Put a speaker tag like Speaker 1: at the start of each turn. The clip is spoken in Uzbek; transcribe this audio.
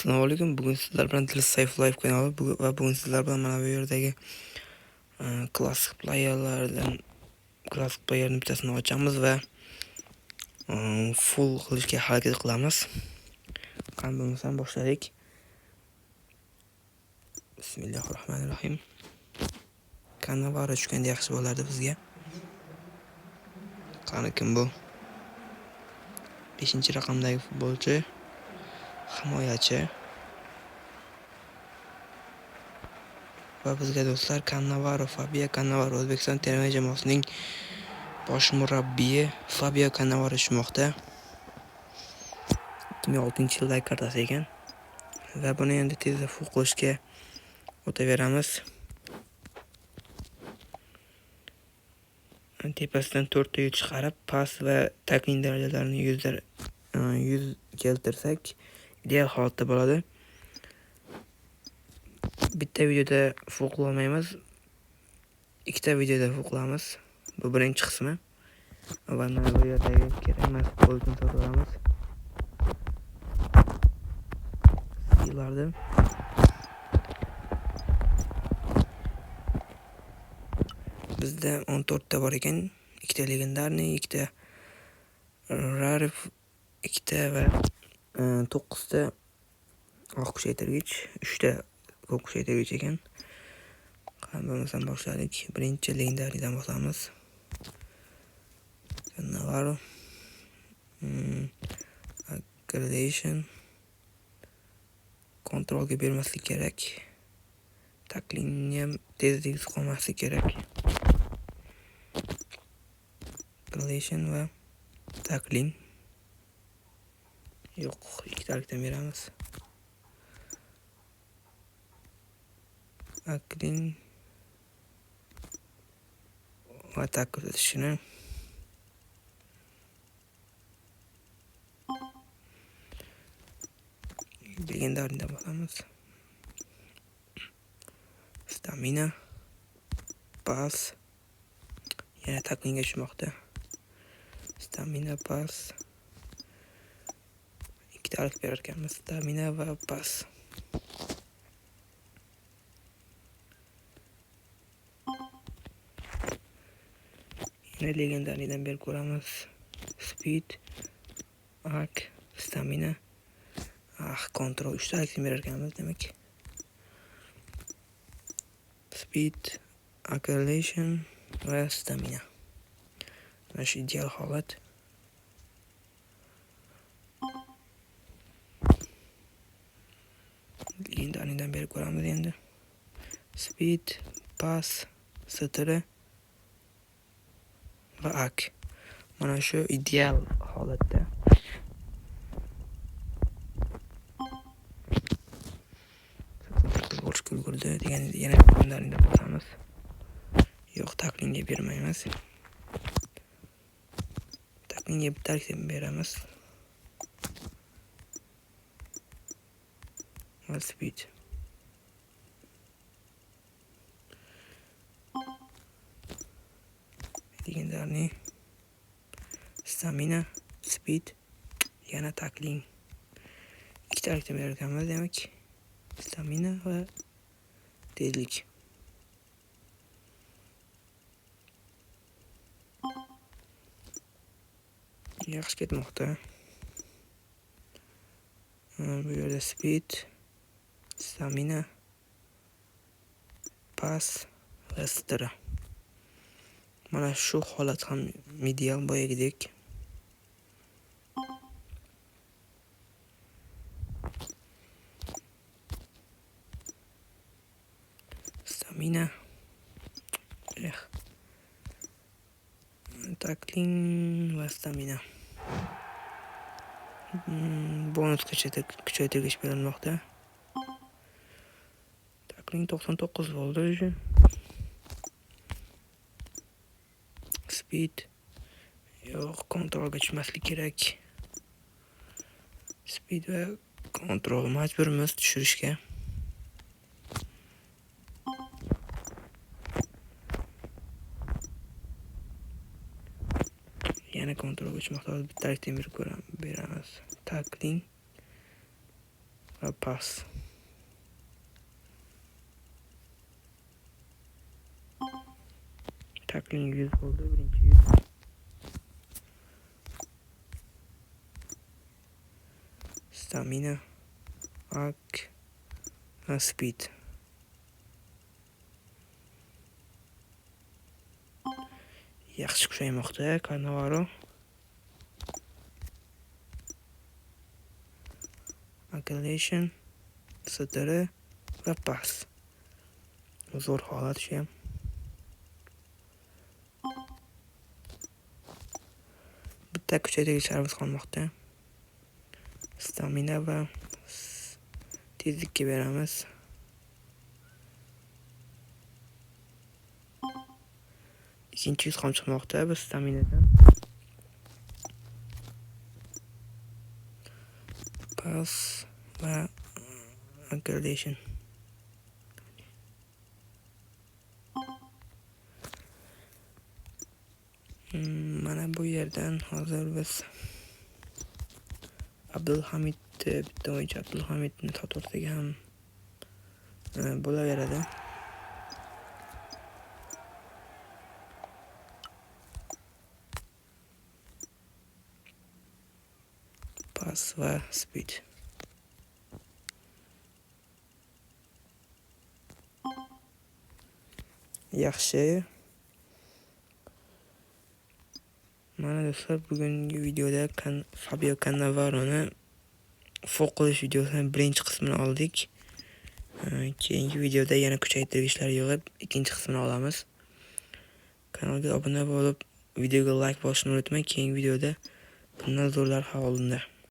Speaker 1: Assalomu alaykum. Bugun sizlar bilan Till Safe Life kanali va bugun sizlar bilan mana bu yerdagi klassik playerlardan klassik playerning bittasini ochamiz va full qilishga harakat qilamiz. Qani bo'lmasam boshladik. Bismillahirrohmanirrohim. Cannavaro tushganda yaxshi bo'lardi bizga. Qani kim bu? 5-raqamdagi futbolchi, himoyachi. Va bizga do'stlar Cannavaro, Fabio Cannavaro, O'zbekiston terma jamoasining bosh murabbiyi Fabio Cannavaro tushmoqda. 2006-yildagi kartasi ekan. Va buni endi tezda full qilishga o'taveramiz. Tepasidan 4 ta chiqarib, pas va takling darajalarini 100 keltirsak, ideal holatda bo'ladi. Bitta videoda full qila olmaymiz. Ikkita videoda full qilamiz. Bu birinchi qismi. Va mana bu yerdagi kerak emas futbolchini sotib olamiz. Yillardan bizda 14 ta bor ekan. 2 ta legendarniy, 2 ta rare, 2 ta va 9 ta oq kuchaytirgich, 3 ta ko'k kuchaytirgich ekan. Qani bo'lmasam boshladik. Birinchi legendariydan boshlaymiz. Cannavaro, aggression, kontrolga bermaslik kerak. Taklingni ham tezlik qolmaslik kerak. Aggression va takling. Yo'q, ikkitalikdan beramiz. Tackling va tackle etishini legendariydan boshlaymiz. Stamina, pas, yana taklingga tushmoqda. Stamina, pas. Ikkitalik berar ekanmiz. Stamina va pas. Yana legendariydan berib ko'ramiz. Speed, ak, stamina, kontrol 3 talik berar ekanmiz demak. Speed, aggression va stamina. Mana shu ideal holat. Legendariydan berib ko'ramiz endi. Speed, pas, str va ak. Mana shu ideal holatda. Kulgurdi degan yana legendariydan boshlaymiz. Yo'q, taklingga bermaymiz. Taklingga bittalik deb beramiz. Va speed. Legendarniy, stamina, speed, yana takling. Ikkitalikdan berar ekanmiz demak. Stamina va tezlik. Yaxshi ketmoqda. Bu yerda speed, stamina, pas va str. Mana shu holat ham ideal boyagidek. Stamina, takling va stamina. Bonus kuchaytirgich berilmoqda. Takling 99 bo'ldi. Speed, yo'q, kontrolga tushmaslik kerak. Speed va kontrol majburmiz tushirishga. Yana kontrolga tushmoqda. Bittalikdan berib beramiz. Takling va pas. Tackling 100 bo'ldi, birinchi 100. Stamina, ak va speed. Yaxshi kuchaymoqda Cannavaro. Acceleration, STR va pas. Zo'r holat shu ham. Bitta kuchaytirgichlarimiz qolmoqda. Stamina va tezlikka beramiz. Ikkinchi 100 ham chiqmoqda biz staminadan. Pas va acceleration. Mana bu yerdan hozir biz Abdulhamid, bitta o'yinchi Abdulhamidni sotib olsak ham bo'laveradi. Pas va speed. Yaxshi. Mana do'stlar, bugungi videoda Fabio Cannavaroni foq qilish videosining birinchi qismini oldik. Keyingi videoda yana kuchaytirgichlar yig'ib ikkinchi qismini olamiz. Kanalga obuna bo'lib, videoga like bosishni unutmang. Keyingi videoda bundan zo'rlar havolinda.